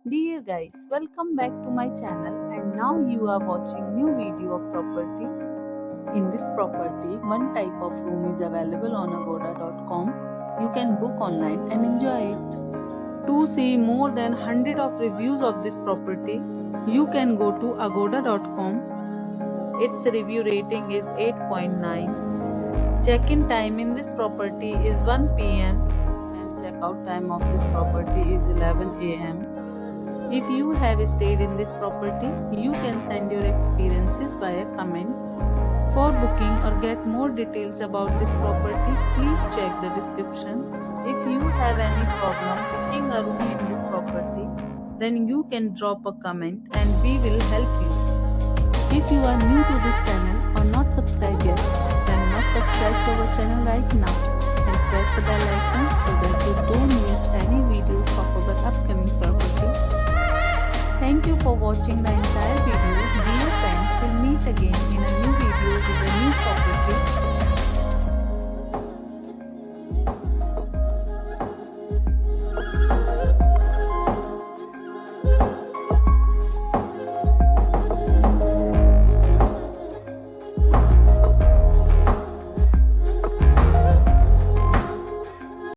Dear guys, welcome back to my channel and now you are watching new video of property. In this property, one type of room is available on agoda.com. You can book online and enjoy it. To see more than 100 of reviews of this property, you can go to agoda.com. Its review rating is 8.9. Check-in time in this property is 1 p.m. and check-out time of this property is 11 a.m. If you have stayed in this property, you can send your experiences via comments. For booking or get more details about this property, please check the description. If you have any problem booking a room in this property, then you can drop a comment and we will help you. If you are new to this channel or not subscribed yet, then must subscribe to our channel right now and press the bell icon so that you don't miss any videos of our upcoming property. Thank you for watching the entire video. Dear friends, we'll meet again in a new video with a new property.